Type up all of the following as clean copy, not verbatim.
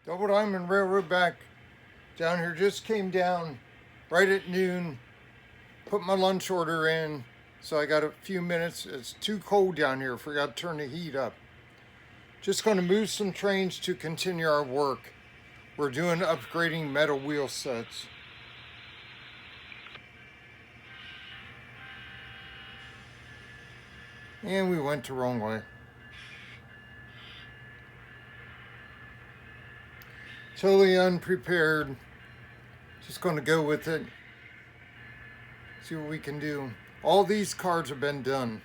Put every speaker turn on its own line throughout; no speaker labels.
Double Diamond Railroad back down here. Just came down right at noon. Put my lunch order in. So I got a few minutes. It's too cold down here. Forgot to turn the heat up. Just going to move some trains to continue our work. We're doing upgrading metal wheel sets. And we went the wrong way. Totally unprepared. Just going to go with it. See what we can do. All these cars have been done.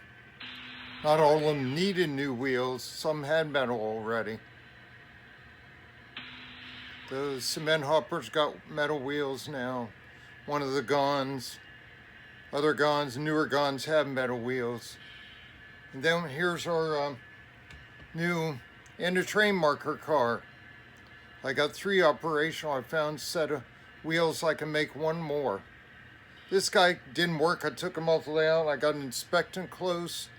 Not all of them needed new wheels. Some had metal already. The cement hoppers got metal wheels now. One of the Gons. Other Gons, newer Gons have metal wheels. And then here's our new end of train marker car. I got 3 operational. I found a set of wheels I can make one more. This guy didn't work. I took him off the layout. I got an inspectant close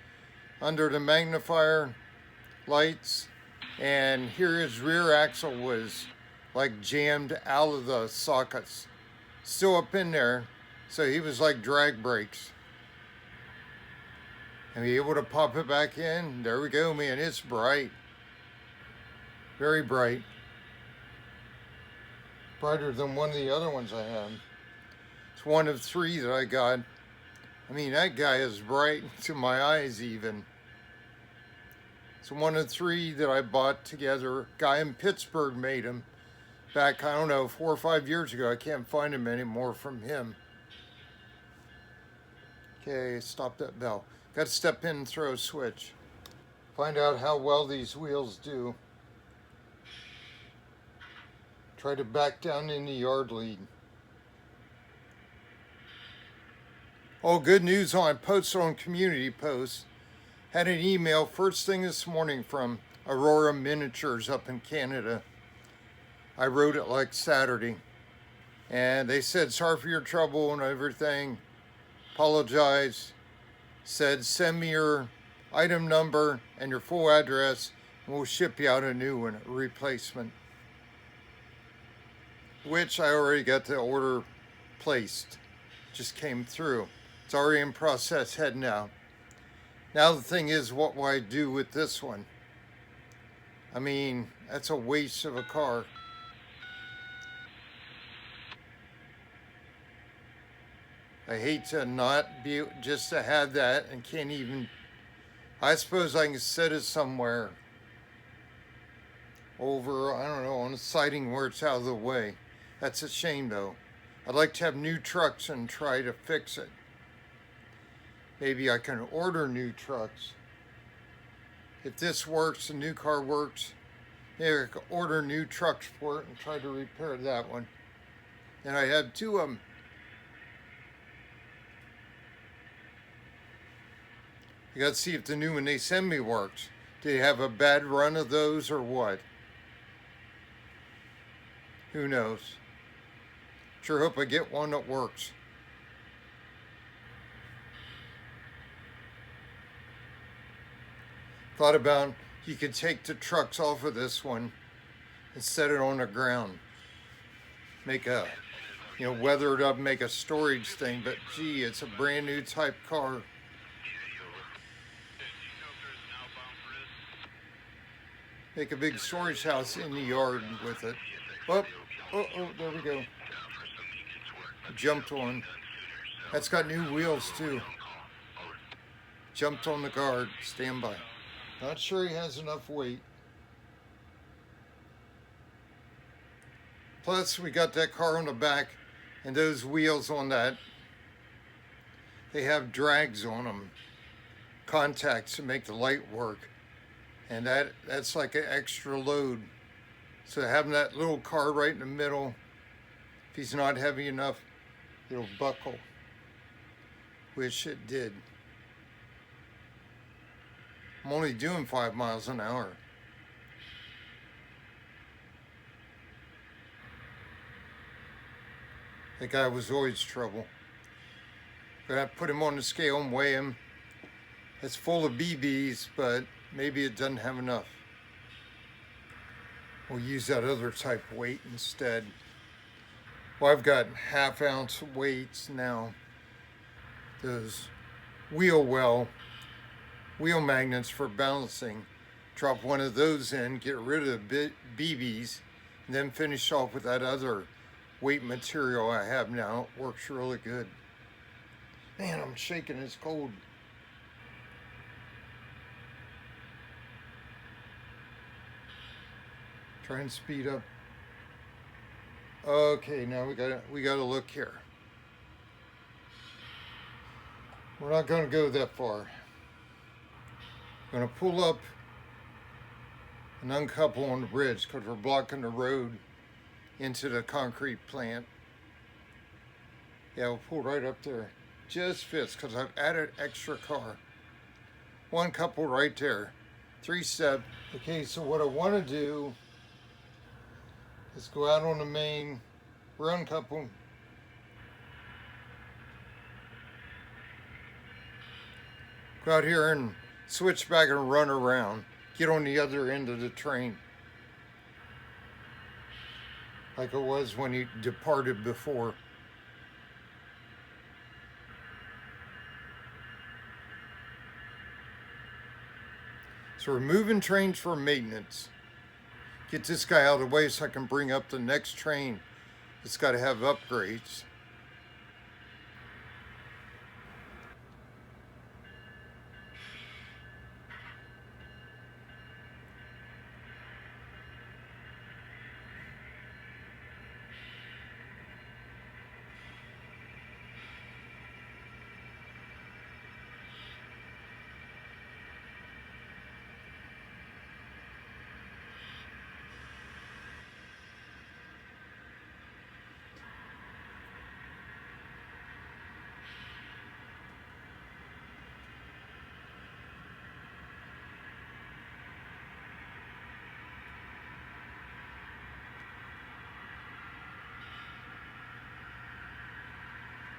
under the magnifier lights. And here his rear axle was like jammed out of the sockets. Still up in there. So he was like drag brakes. And be able to pop it back in. There we go, man. It's bright. Very bright. Brighter than one of the other ones I have. It's one of 3 that I got. I mean, that guy is bright to my eyes even. It's one of 3 that I bought together. Guy in Pittsburgh made them back, I don't know, 4 or 5 years ago. I can't find them anymore from him. Okay, stop that bell. Got to step in and throw a switch. Find out how well these wheels do. Try to back down in the yard lead. Oh, good news on I posted on community posts. Had an email first thing this morning from Aurora Miniatures up in Canada. I wrote it like Saturday. And they said, sorry for your trouble and everything. Apologize. Said, send me your item number and your full address, and we'll ship you out a new one, a replacement. Which I already got the order placed. Just came through. It's already in process heading out. Now the thing is, what will I do with this one? I mean, that's a waste of a car. I hate to not be, just to have that and can't even, I suppose I can set it somewhere over, I don't know, on a siding where it's out of the way. That's a shame though. I'd like to have new trucks and try to fix it. Maybe I can order new trucks. If this works, the new car works, maybe I could order new trucks for it and try to repair that one. And I have 2 of them. I got to see if the new one they send me works. Do they have a bad run of those or what? Who knows? Sure hope I get one that works. Thought about you could take the trucks off of this one and set it on the ground. Make a, weather it up, make a storage thing, but gee, it's a brand new type car. Make a big storage house in the yard with it. Oh, there we go. Jumped on. That's got new wheels too. Jumped on the guard. Stand by. Not sure he has enough weight. Plus, we got that car on the back and those wheels on that. They have drags on them. Contacts to make the light work. And that's like an extra load. So having that little car right in the middle, if he's not heavy enough, it'll buckle, which it did. I'm only doing 5 miles an hour. That guy was always trouble. Gonna put him on the scale and weigh him. It's full of BBs, but maybe it doesn't have enough. we'll use that other type of weight instead. Well, I've got 1/2 ounce weights now. Those wheel magnets for balancing. Drop one of those in, get rid of the BBs, and then finish off with that other weight material I have now. It works really good. Man, I'm shaking, it's cold. Try and speed up. Okay, now we gotta look here. We're not gonna go that far. I'm gonna pull up and uncouple on the bridge because we're blocking the road into the concrete plant. Yeah, we'll pull right up there. Just fits because I've added extra car. One couple right there. 3-step. Okay, so what I want to do is go out on the main. We're uncoupled. Go out here and switch back and run around. Get on the other end of the train. Like it was when you departed before. So we're moving trains for maintenance. Get this guy out of the way so I can bring up the next train. It's got to have upgrades.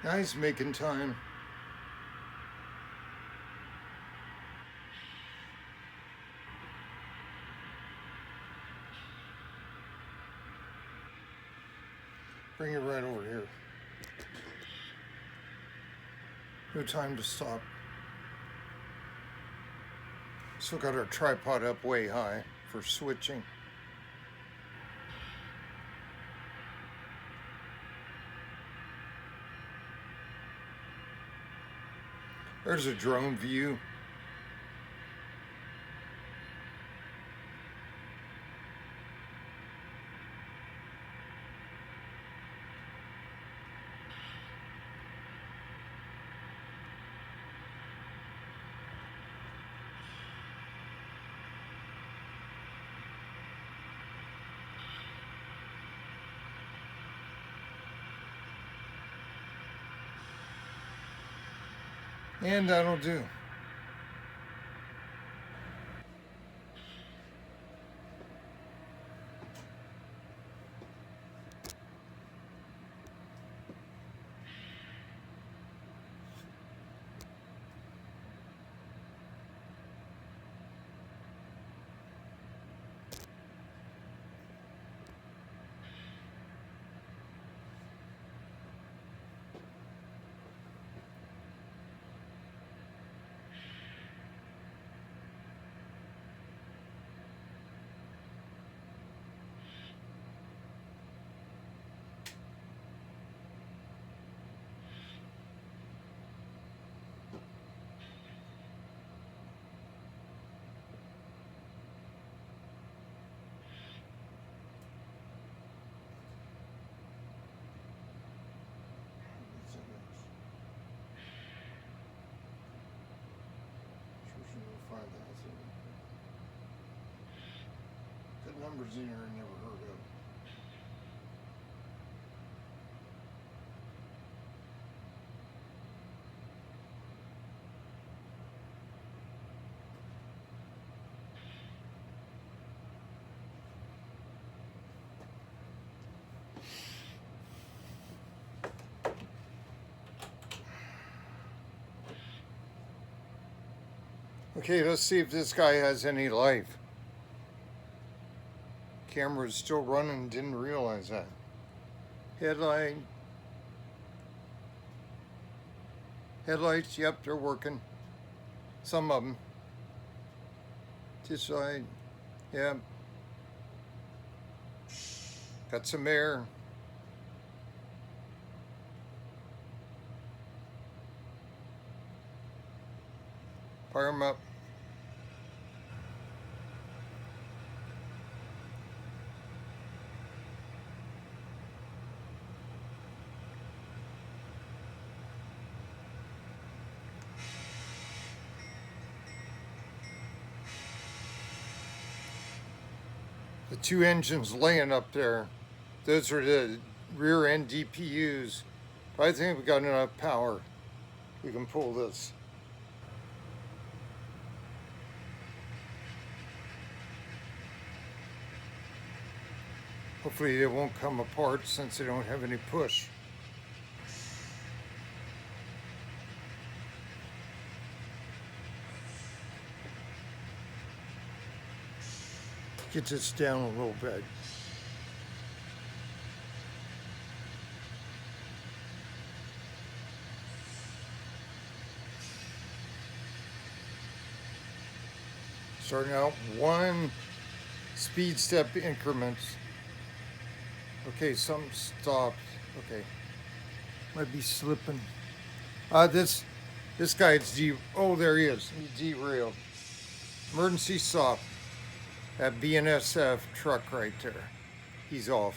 Now he's making time. Bring it right over here. No time to stop. Still got our tripod up way high for switching. There's a drone view. And that'll do. Good numbers in here I never heard of. Okay, let's see if this guy has any life. Camera was still running, didn't realize that. Headlight. Headlights, yep, they're working. Some of them. This side, yeah. Got some air. Fire them up. The two engines laying up there, those are the rear end DPUs. But I think we got enough power. We can pull this. Hopefully it won't come apart since they don't have any push. Get this down a little bit. Starting out 1 speed step increments. Okay, something stopped. Okay, might be slipping. This guy's oh, there he is. He derailed. Emergency stop. That BNSF truck right there. He's off.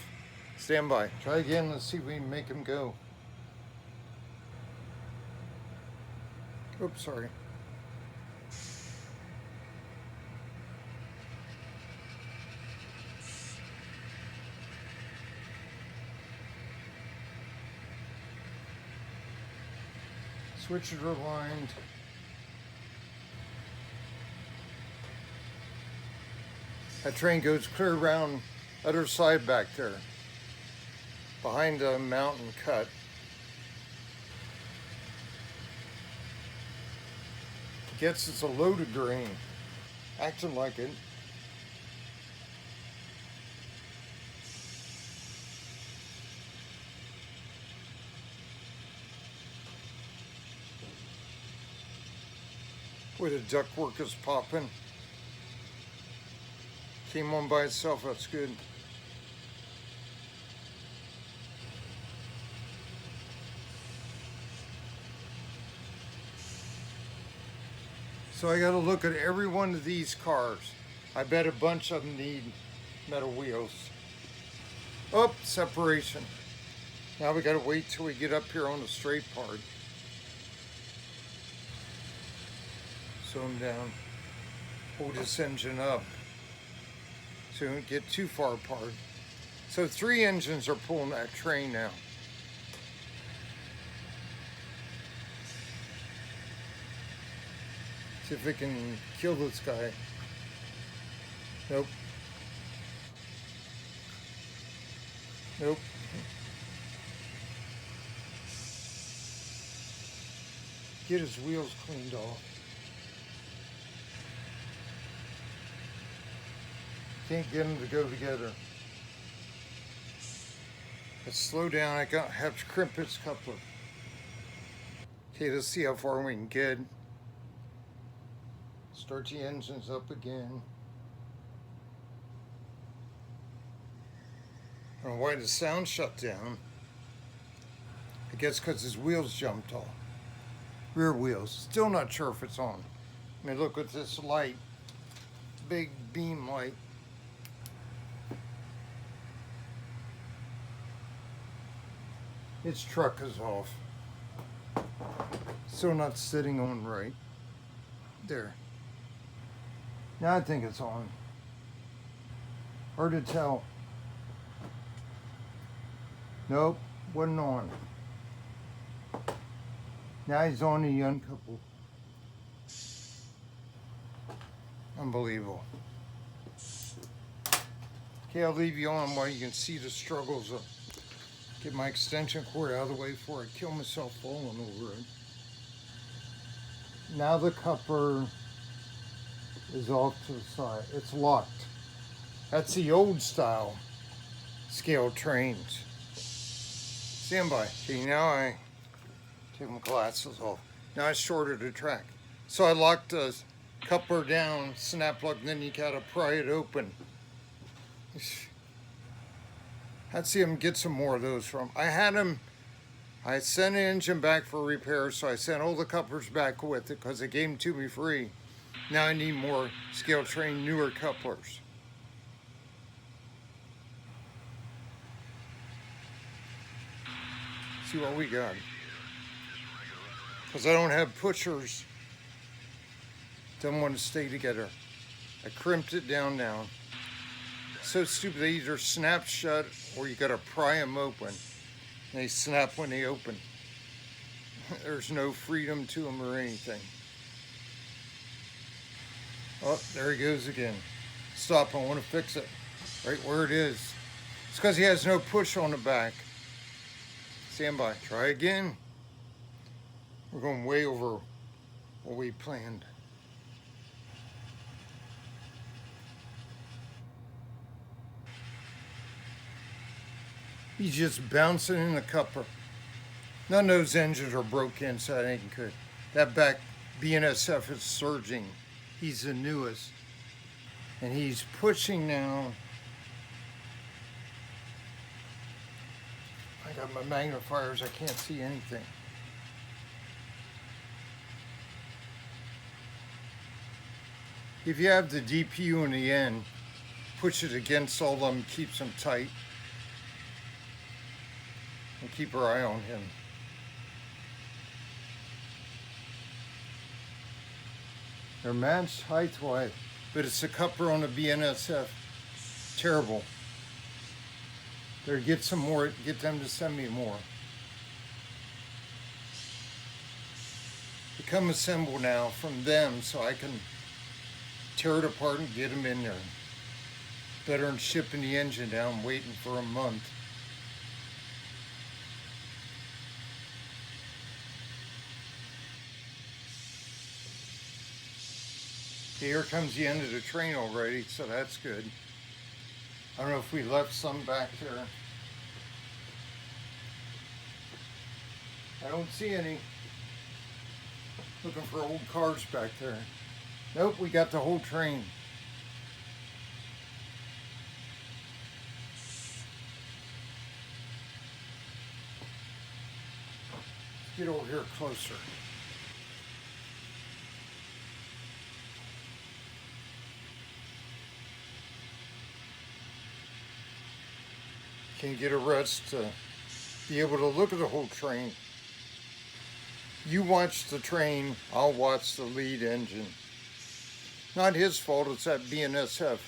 Stand by. Try again. Let's see if we can make him go. Oops, sorry. Switches are aligned. That train goes clear around other side back there, behind the mountain cut. Gets us a load of grain, acting like it. Where the ductwork is popping. Came on by itself, that's good. So I gotta look at every one of these cars. I bet a bunch of them need metal wheels. Oh, separation. Now we gotta wait till we get up here on the straight part. Slow them down. Hold this engine up so we don't get too far apart. So 3 engines are pulling that train now. See if we can kill this guy. Nope. Nope. Get his wheels cleaned off. Can't get them to go together. Let's slow down. I have to crimp his coupler. Okay, let's see how far we can get. Start the engines up again. I don't know why the sound shut down. I guess because his wheels jumped off. Rear wheels. Still not sure if it's on. I mean, look at this light. Big beam light. Its truck is off. Still not sitting on right. There. Now I think it's on. Hard to tell. Nope, wasn't on. Now he's on the uncoupled. Unbelievable. Okay, I'll leave you on while you can see the struggles of get my extension cord out of the way before I kill myself falling over it. Now the coupler is off to the side. It's locked. That's the old style scale trains. Stand by. See, now I take my glasses off. Now I shorted the track. So I locked the coupler down, snap lock, and then you gotta pry it open. I'd see him get some more of those from. I sent the engine back for repair, so I sent all the couplers back with it because they gave them to me free. Now I need more scale train, newer couplers. See what we got. Because I don't have pushers. Don't want to stay together. I crimped it down now. So stupid, they either snap shut or you gotta pry them open. They snap when they open. There's no freedom to them or anything. Oh, there he goes again. Stop, I want to fix it. Right where it is. It's because he has no push on the back. Stand by. Try again. We're going way over what we planned. He's just bouncing in the coupler. None of those engines are broke inside. Ain't good. That back BNSF is surging. He's the newest. And he's pushing now. I got my magnifiers. I can't see anything. If you have the DPU in the end, push it against all of them, keeps them tight. And keep our eye on him. They're matched height-wise, but it's the coupler on the BNSF. Terrible. Better get some more, get them to send me more. They come assembled now from them so I can tear it apart and get them in there. Better than shipping the engine down, waiting for a month. Here comes the end of the train already, so that's good. I don't know if we left some back there. I don't see any. Looking for old cars back there. Nope, we got the whole train. Let's get over here closer. Can't get a rest to be able to look at the whole train. You watch the train, I'll watch the lead engine. Not his fault, it's that BNSF.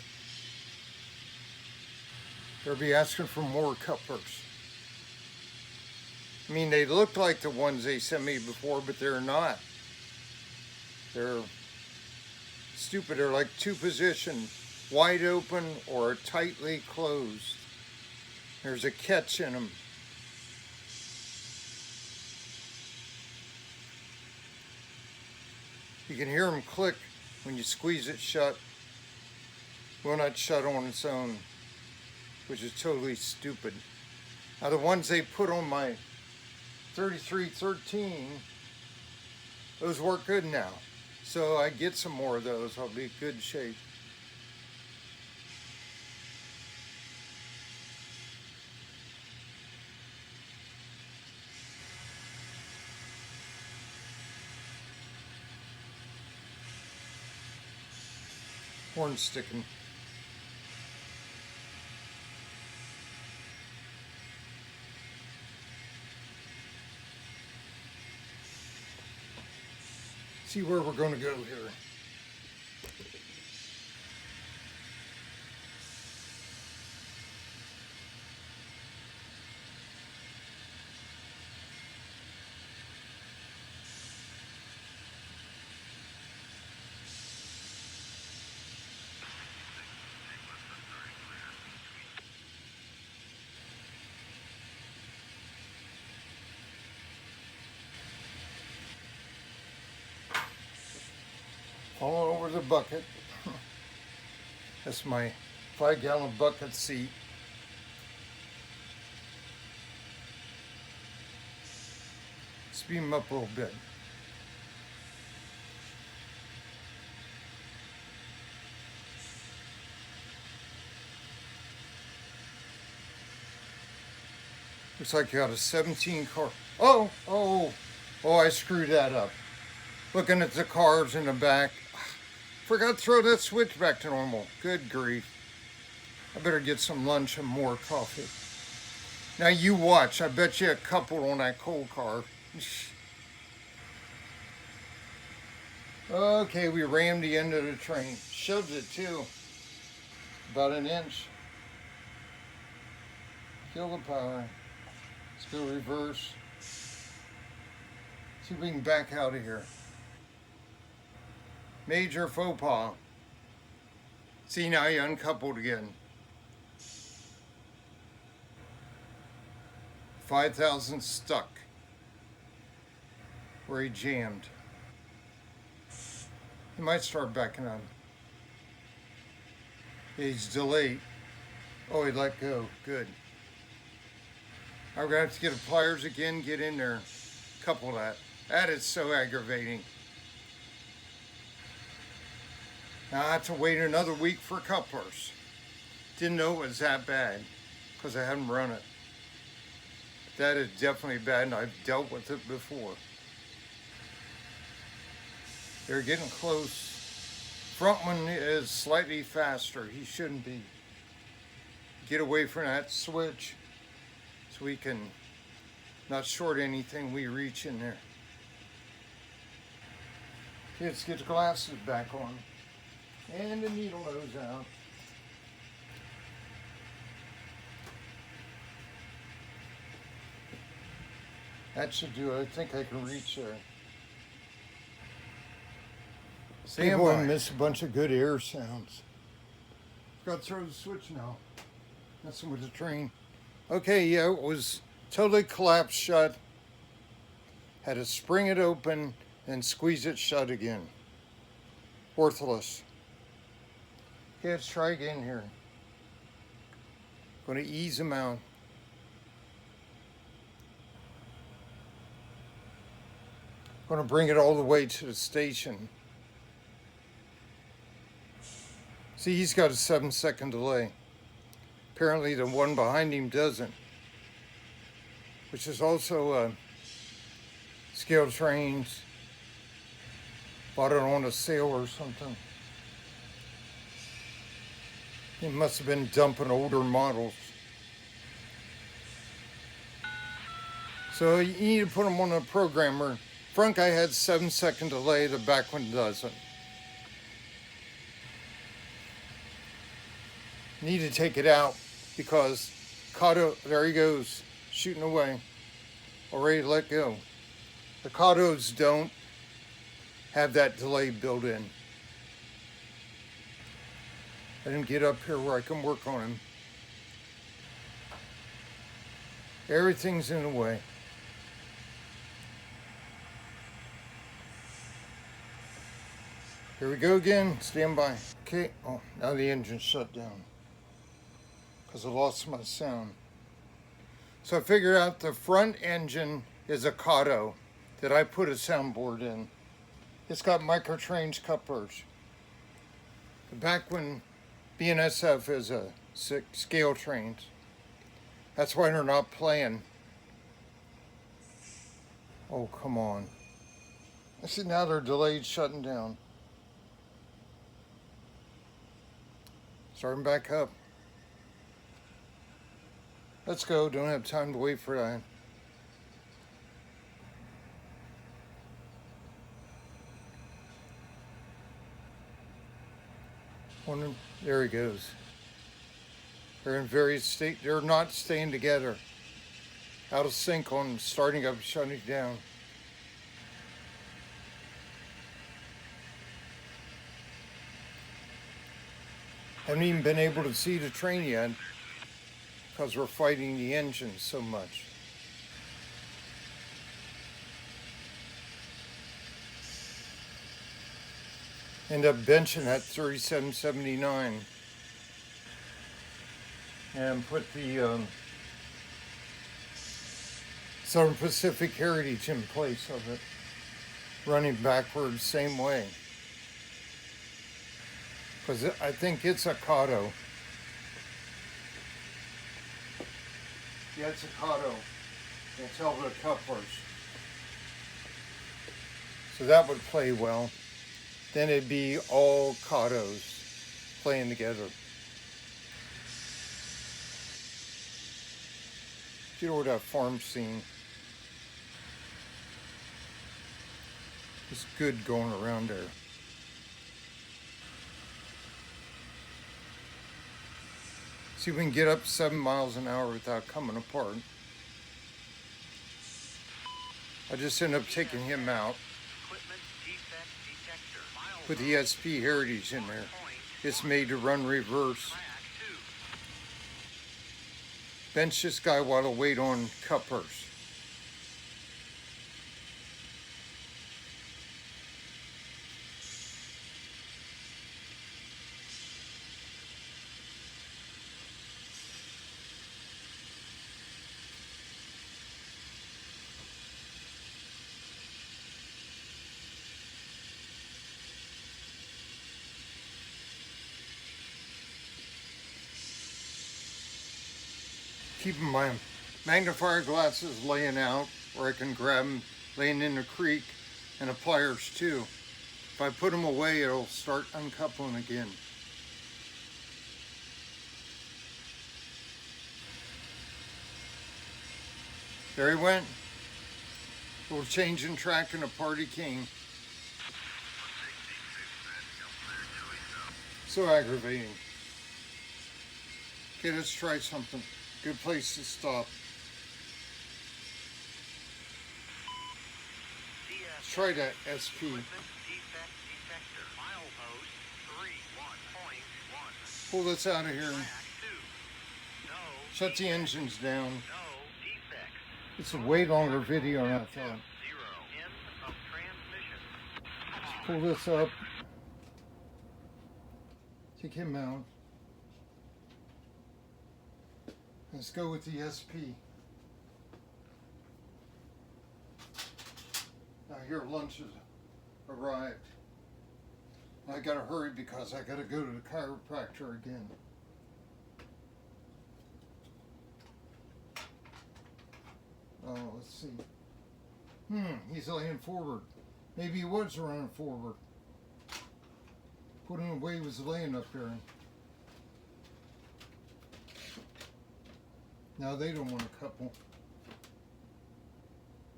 They'll be asking for more couplers. I mean, they look like the ones they sent me before, but they're not. They're stupid. They're like two position, wide open or tightly closed. There's a catch in them. You can hear them click when you squeeze it shut. Will not shut on its own, which is totally stupid. Now the ones they put on my 3313, those work good now. So I get some more of those, I'll be in good shape. Horn sticking. See where we're going to go here. All over the bucket. That's my 5-gallon bucket seat. Speed him up a little bit. Looks like you got a 17 car. Oh, I screwed that up. Looking at the cars in the back. Forgot to throw that switch back to normal. Good grief. I better get some lunch and more coffee. Now you watch. I bet you a couple on that coal car. Okay, we rammed the end of the train. Shoved it too. About an inch. Kill the power. Let's go reverse. See if we can back out of here. Major faux pas. See, now you uncoupled again. 5,000 stuck. Where he jammed. He might start backing up. He's delayed. Oh, he let go. Good. I'm going to have to get the pliers again, get in there. Couple that. That is so aggravating. Now I have to wait another week for couplers. Didn't know it was that bad because I hadn't run it. That is definitely bad, and I've dealt with it before. They're getting close. Front one is slightly faster. He shouldn't be. Get away from that switch so we can not short anything we reach in there. Let's get the glasses back on. And the needle nose out. That should do it. I think I can reach there. Stand by. I missed a bunch of good air sounds. Got to throw the switch now. Messing with the train. Okay, yeah, it was totally collapsed shut. Had to spring it open and squeeze it shut again. Worthless. Okay, let's try again here. Going to ease them out. Going to bring it all the way to the station. See, he's got a 7-second delay. Apparently the one behind him doesn't. Which is also scale trains. Bought it on a sale or something. He must have been dumping older models. So you need to put them on a programmer. Front guy had 7-second delay, the back one doesn't. Need to take it out because Kato, there he goes, shooting away. Already let go. The Katos don't have that delay built in. Let him get up here where I can work on him. Everything's in the way. Here we go again, stand by. Okay, oh, now the engine's shut down because I lost my sound. So I figured out the front engine is a Kato that I put a soundboard in. It's got micro-tranche couplers. The back one, BNSF, is a scale trains. That's why they're not playing. Oh, come on. I see now they're delayed shutting down. Starting back up. Let's go, don't have time to wait for that. There he goes. They're in various state. They're not staying together. Out of sync on starting up, shutting down. Haven't even been able to see the train yet because we're fighting the engine so much. End up benching at 37.79. and put the Southern Pacific Heritage in place of it, running backwards same way. Because I think it's a Kato. Yeah, it's a Kato. It's over the couplers. So that would play well. Then it'd be all Katos playing together. You know that farm scene. It's good going around there. See if we can get up 7 miles an hour without coming apart. I just ended up taking him out. Put the ESP Heritage in there. It's made to run reverse. Bench this guy while I wait on couplers. Keeping my magnifier glasses laying out where I can grab them laying in the creek, and the pliers too. If I put them away, it'll start uncoupling again. There he went. A little change in track and a party king. So aggravating. Okay, let's try something. Good place to stop. Let's try that SP. Pull this out of here. Shut the engines down. It's a way longer video than I thought. Let's pull this up. Take him out. Let's go with the SP. Now here lunch has arrived. I gotta hurry because I gotta go to the chiropractor again. Oh, let's see. He's laying forward. Maybe he was running forward. Put him away, he was laying up there. Now they don't want to couple.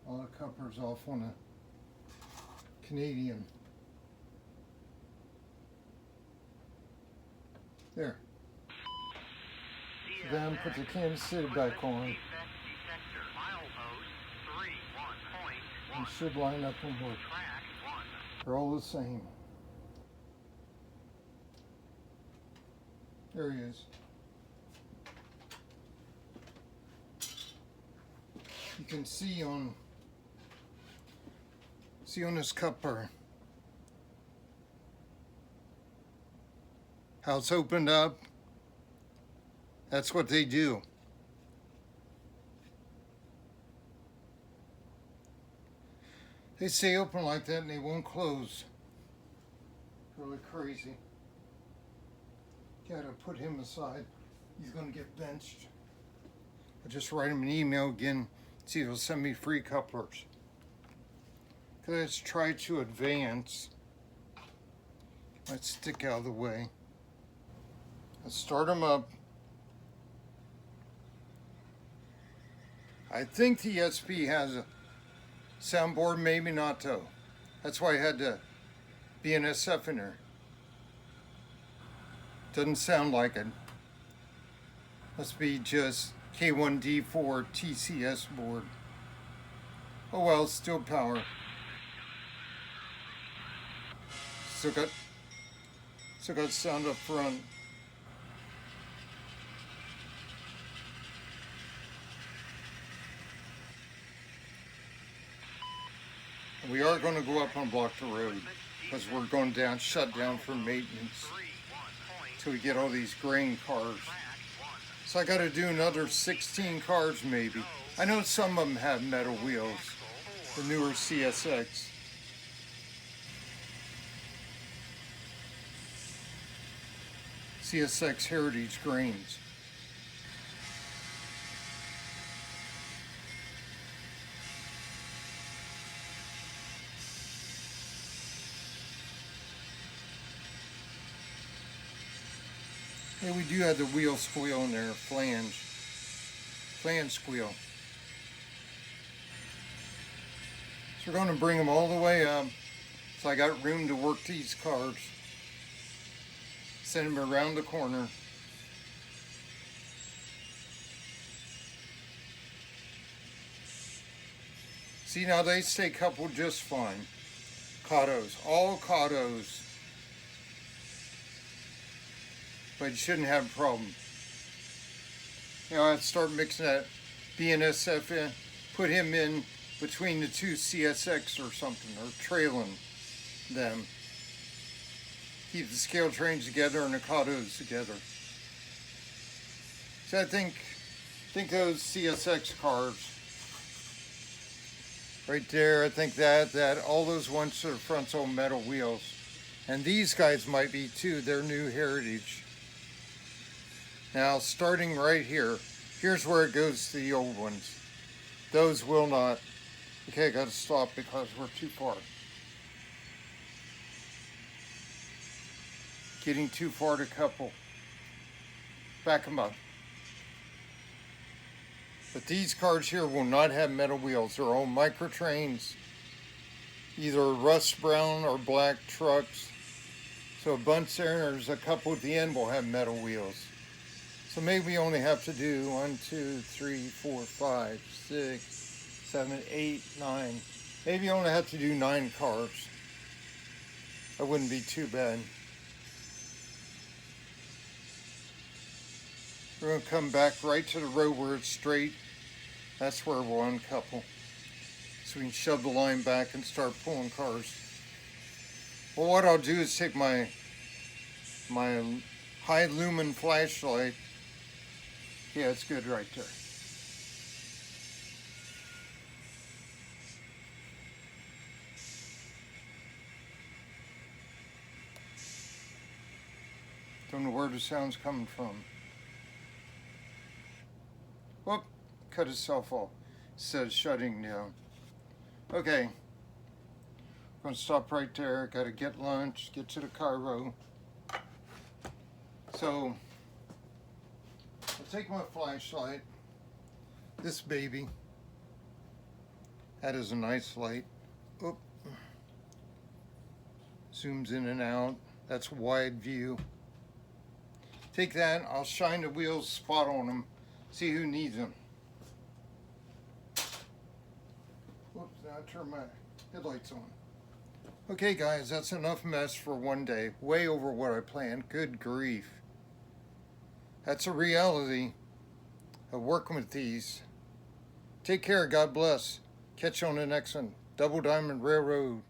All the couplers off on a Canadian. There. Then put the Kansas City back on. And should line up and work. They're all the same. There he is. You can see on this coupler how it's opened up. That's what they do. They stay open like that and they won't close. Really crazy. Gotta put him aside. He's gonna get benched. I'll just write him an email again. See if he'll send me free couplers. Let's try to advance. Let's stick out of the way. Let's start him up. I think the SP has a soundboard, maybe not though. That's why I had to be an SF in there. Doesn't sound like it. Must be just K1D4 TCS board. Oh well, still power. Still got sound up front. We are going to go up on Block the Road because we're going down, shut down for maintenance till we get all these grain cars So I got to do another 16 cars maybe. I know some of them have metal wheels, the newer CSX. CSX Heritage Grains. Hey, we do have the wheel squeal in there, flange squeal. So we're going to bring them all the way up. So I got room to work these cars. Send them around the corner. See, now they stay coupled just fine. Cautos, all cautos. But you shouldn't have a problem. You know, I'd start mixing that BNSF in, put him in between the two CSX or something, or trailing them. Keep the scale trains together and the cautos together. So I think those CSX cars right there, I think that all those ones to the front's all metal wheels. And these guys might be too, they're new heritage. Now, starting right here, here's where it goes to the old ones. Those will not. Okay, I gotta stop because we're too far. Getting too far to couple. Back them up. But these cars here will not have metal wheels. They're all micro trains, either rust brown or black trucks. So a bunch there, and there's a couple at the end will have metal wheels. So maybe we only have to do 1, 2, 3, 4, 5, 6, 7, 8, 9. Maybe you only have to do 9 cars. That wouldn't be too bad. We're going to come back right to the road where it's straight. That's where we'll uncouple. So we can shove the line back and start pulling cars. Well, what I'll do is take my high lumen flashlight. Yeah, it's good right there. Don't know where the sound's coming from. Whoop, cut itself off. Says shutting down. Okay. I'm gonna stop right there. Gotta get lunch, get to the Cairo. So, I'll take my flashlight. This baby. That is a nice light. Oop. Zooms in and out. That's wide view. Take that, I'll shine the wheels spot on them. See who needs them. Whoops, now I turn my headlights on. Okay guys, that's enough mess for one day. Way over what I planned. Good grief. That's a reality of working with these. Take care, God bless. Catch you on the next one. Double Diamond Railroad.